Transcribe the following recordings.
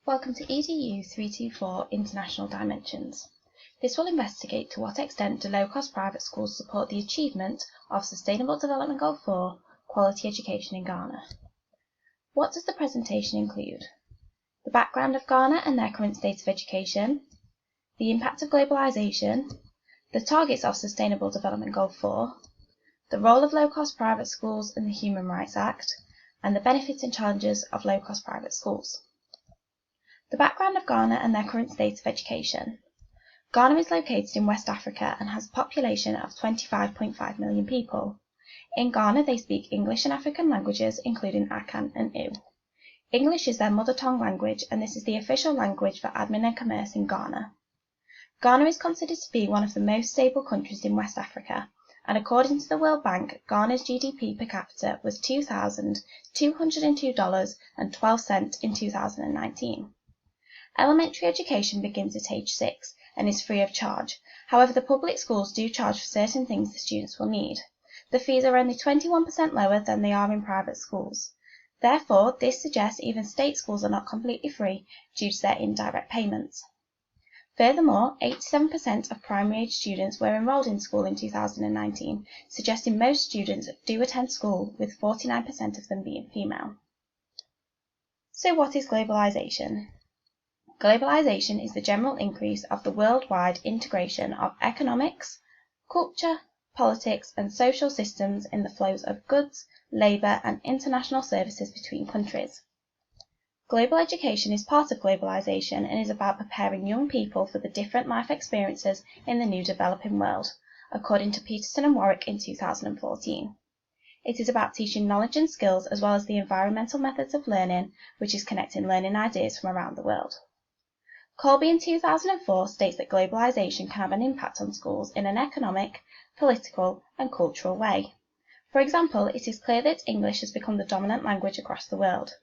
Welcome to EDU 324 International Dimensions. This will investigate to what extent do low-cost private schools support the achievement of Sustainable Development Goal 4, Quality Education in Ghana. What does the presentation include? The background of Ghana and their current state of education, the impact of globalisation, the targets of Sustainable Development Goal 4, the role of low-cost private schools in the Human Rights Act, and the benefits and challenges of low-cost private schools. The background of Ghana and their current state of education. Ghana is located in West Africa and has a population of 25.5 million people. In Ghana, they speak English and African languages, including Akan and Ewe. English is their mother tongue language, and this is the official language for admin and commerce in Ghana. Ghana is considered to be one of the most stable countries in West Africa, and according to the World Bank, Ghana's GDP per capita was $2,202.12 in 2019. Elementary education begins at age 6 and is free of charge. However, the public schools do charge for certain things the students will need. The fees are only 21% lower than they are in private schools. Therefore, this suggests even state schools are not completely free due to their indirect payments. Furthermore, 87% of primary age students were enrolled in school in 2019, suggesting most students do attend school, with 49% of them being female. So what is globalisation? Globalisation is the general increase of the worldwide integration of economics, culture, politics, and social systems in the flows of goods, labour, and international services between countries. Global education is part of globalisation and is about preparing young people for the different life experiences in the new developing world, according to Peterson and Warwick in 2014. It is about teaching knowledge and skills as well as the environmental methods of learning, which is connecting learning ideas from around the world. Colby in 2004 states that globalisation can have an impact on schools in an economic, political, and cultural way. For example, it is clear that English has become the dominant language across the world.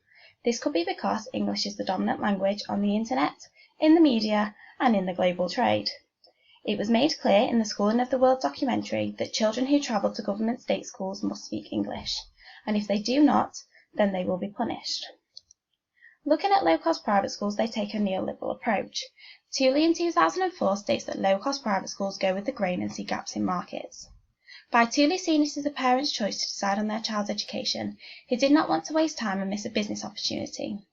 This could be because English is the dominant language on the internet, in the media, and in the global trade. It was made clear in the Schooling of the World documentary that children who travel to government state schools must speak English, and if they do not, then they will be punished. Looking at low-cost private schools, they take a neoliberal approach. Tooley in 2004 states that low-cost private schools go with the grain and see gaps in markets. By Tooley seeing it as a parent's choice to decide on their child's education, he did not want to waste time and miss a business opportunity.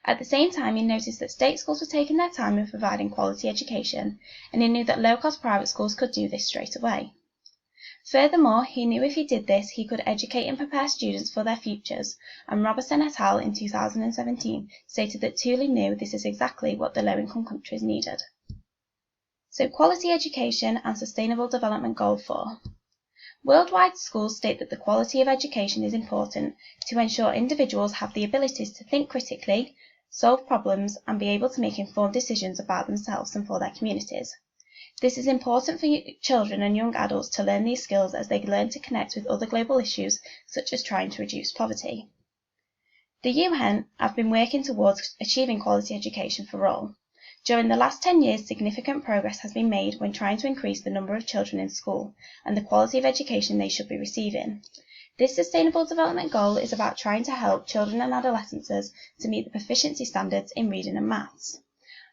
At the same time, he noticed that state schools were taking their time in providing quality education, and he knew that low-cost private schools could do this straight away. Furthermore, he knew if he did this, he could educate and prepare students for their futures, and Robertson et al. In 2017 stated that Tooley knew this is exactly what the low-income countries needed. So, quality education and Sustainable Development Goal 4. Worldwide schools state that the quality of education is important to ensure individuals have the abilities to think critically, solve problems, and be able to make informed decisions about themselves and for their communities. This is important for children and young adults to learn these skills as they learn to connect with other global issues, such as trying to reduce poverty. The UN have been working towards achieving quality education for all. During the last 10 years, significant progress has been made when trying to increase the number of children in school and the quality of education they should be receiving. This Sustainable Development Goal is about trying to help children and adolescents to meet the proficiency standards in reading and maths.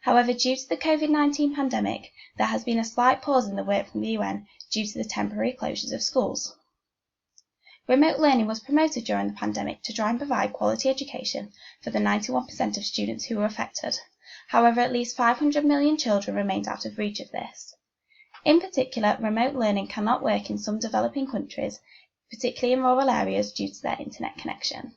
However, due to the COVID-19 pandemic, there has been a slight pause in the work from the UN due to the temporary closures of schools. Remote learning was promoted during the pandemic to try and provide quality education for the 91% of students who were affected. However, at least 500 million children remained out of reach of this. In particular, remote learning cannot work in some developing countries, particularly in rural areas due to their internet connection.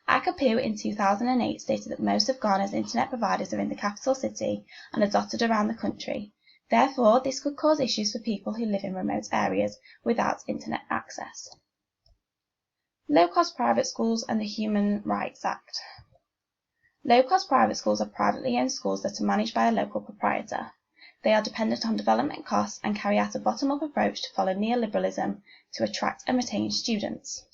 Akapu in 2008 stated that most of Ghana's internet providers are in the capital city and are dotted around the country. Therefore, this could cause issues for people who live in remote areas without internet access. Low-cost private schools and the Human Rights Act. Low-cost private schools are privately owned schools that are managed by a local proprietor. They are dependent on development costs and carry out a bottom-up approach to follow neoliberalism to attract and retain students.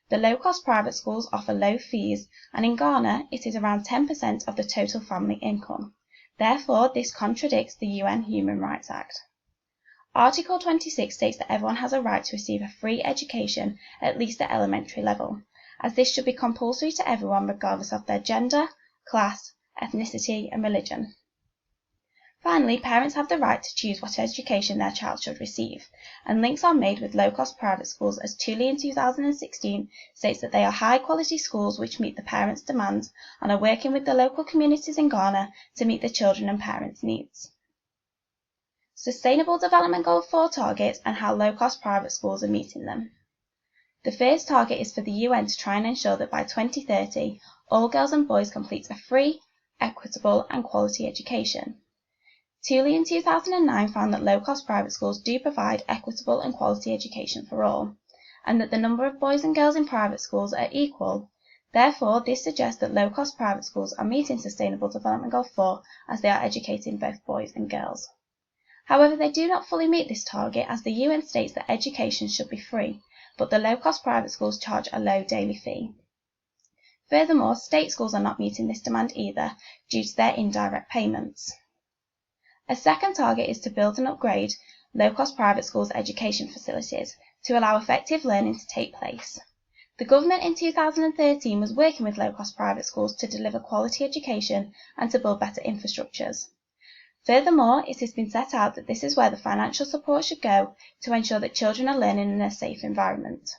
The low-cost private schools offer low fees, and in Ghana, it is around 10% of the total family income. Therefore, this contradicts the UN Human Rights Act. Article 26 states that everyone has a right to receive a free education, at least at elementary level, as this should be compulsory to everyone regardless of their gender, class, ethnicity, and religion. Finally, parents have the right to choose what education their child should receive, and links are made with low-cost private schools, as To in 2016 states that they are high-quality schools which meet the parents' demands and are working with the local communities in Ghana to meet the children and parents' needs. Sustainable Development Goal 4 targets and how low-cost private schools are meeting them. The first target is for the UN to try and ensure that by 2030, all girls and boys complete a free, equitable, and quality education. To in 2009 found that low-cost private schools do provide equitable and quality education for all, and that the number of boys and girls in private schools are equal. Therefore, this suggests that low-cost private schools are meeting Sustainable Development Goal 4 as they are educating both boys and girls. However, they do not fully meet this target, as the UN states that education should be free, but the low-cost private schools charge a low daily fee. Furthermore, state schools are not meeting this demand either due to their indirect payments. A second target is to build and upgrade low-cost private schools' education facilities to allow effective learning to take place. The government in 2013 was working with low-cost private schools to deliver quality education and to build better infrastructures. Furthermore, it has been set out that this is where the financial support should go to ensure that children are learning in a safe environment.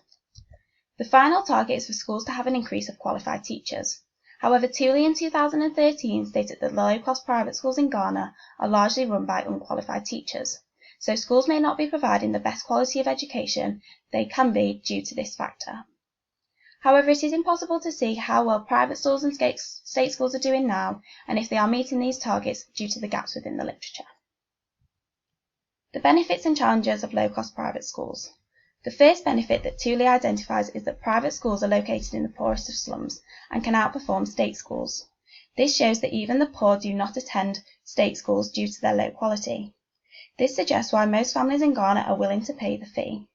The final target is for schools to have an increase of qualified teachers. However, To in 2013 stated that the low-cost private schools in Ghana are largely run by unqualified teachers, so schools may not be providing the best quality of education they can be due to this factor. However, it is impossible to see how well private schools and state schools are doing now, and if they are meeting these targets due to the gaps within the literature. The benefits and challenges of low-cost private schools. The first benefit that To identifies is that private schools are located in the poorest of slums and can outperform state schools. This shows that even the poor do not attend state schools due to their low quality. This suggests why most families in Ghana are willing to pay the fee.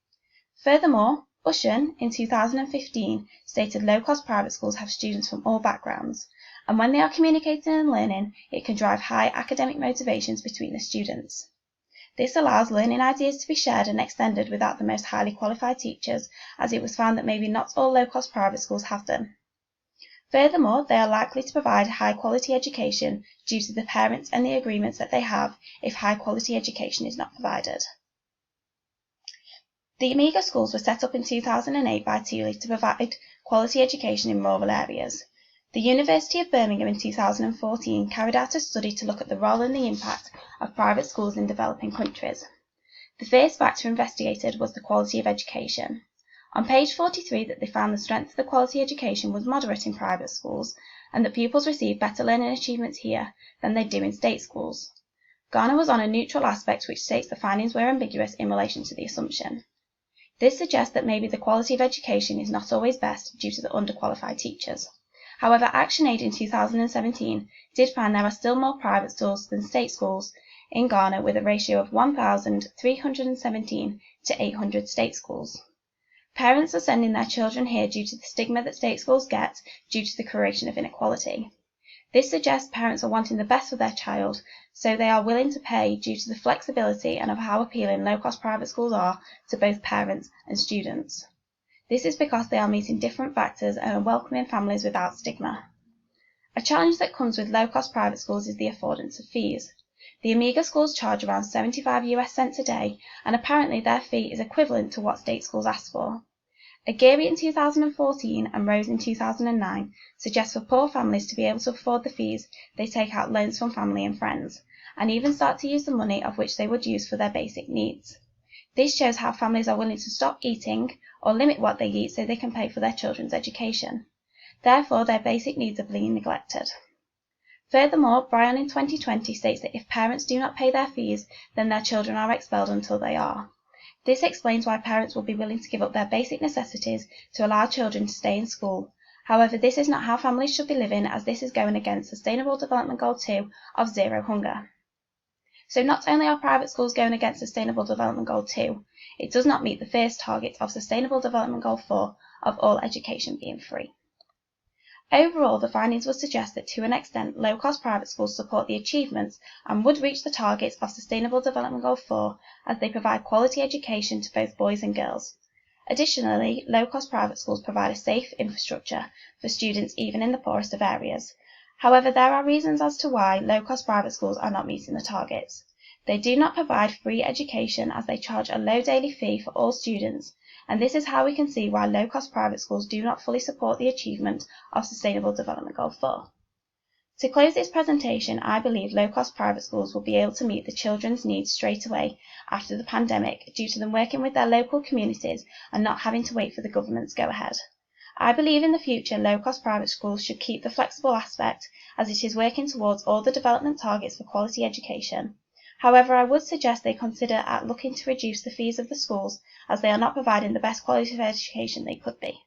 Furthermore, Ushan in 2015 stated low-cost private schools have students from all backgrounds, and when they are communicating and learning, it can drive high academic motivations between the students. This allows learning ideas to be shared and extended without the most highly qualified teachers, as it was found that maybe not all low-cost private schools have them. Furthermore, they are likely to provide high-quality education due to the parents and the agreements that they have if high-quality education is not provided. The Amiga schools were set up in 2008 by To to provide quality education in rural areas. The University of Birmingham in 2014 carried out a study to look at the role and the impact of private schools in developing countries. The first factor investigated was the quality of education. On page 43 that they found the strength of the quality education was moderate in private schools, and that pupils receive better learning achievements here than they do in state schools. Ghana was on a neutral aspect, which states the findings were ambiguous in relation to the assumption. This suggests that maybe the quality of education is not always best due to the underqualified teachers. However, ActionAid in 2017 did find there are still more private schools than state schools in Ghana, with a ratio of 1,317 to 800 state schools. Parents are sending their children here due to the stigma that state schools get due to the creation of inequality. This suggests parents are wanting the best for their child, so they are willing to pay due to the flexibility and of how appealing low-cost private schools are to both parents and students. This is because they are meeting different factors and are welcoming families without stigma. A challenge that comes with low-cost private schools is the affordance of fees. The Amiga schools charge around 75 US cents a day, and apparently their fee is equivalent to what state schools ask for. Aguirre in 2014 and Rose in 2009 suggest for poor families to be able to afford the fees, they take out loans from family and friends, and even start to use the money of which they would use for their basic needs. This shows how families are willing to stop eating or limit what they eat so they can pay for their children's education. Therefore, their basic needs are being neglected. Furthermore, Bryan in 2020 states that if parents do not pay their fees, then their children are expelled until they are. This explains why parents will be willing to give up their basic necessities to allow children to stay in school. However, this is not how families should be living, as this is going against Sustainable Development Goal 2 of zero hunger. So not only are private schools going against Sustainable Development Goal 2, it does not meet the first target of Sustainable Development Goal 4 of all education being free. Overall, the findings would suggest that to an extent, low-cost private schools support the achievements and would reach the targets of Sustainable Development Goal 4 as they provide quality education to both boys and girls. Additionally, low-cost private schools provide a safe infrastructure for students even in the poorest of areas, However, there are reasons as to why low-cost private schools are not meeting the targets. They do not provide free education as they charge a low daily fee for all students, and this is how we can see why low-cost private schools do not fully support the achievement of Sustainable Development Goal 4. To close this presentation, I believe low-cost private schools will be able to meet the children's needs straight away after the pandemic due to them working with their local communities and not having to wait for the government's go-ahead. I believe in the future low-cost private schools should keep the flexible aspect as it is working towards all the development targets for quality education. However, I would suggest they consider looking to reduce the fees of the schools as they are not providing the best quality of education they could be.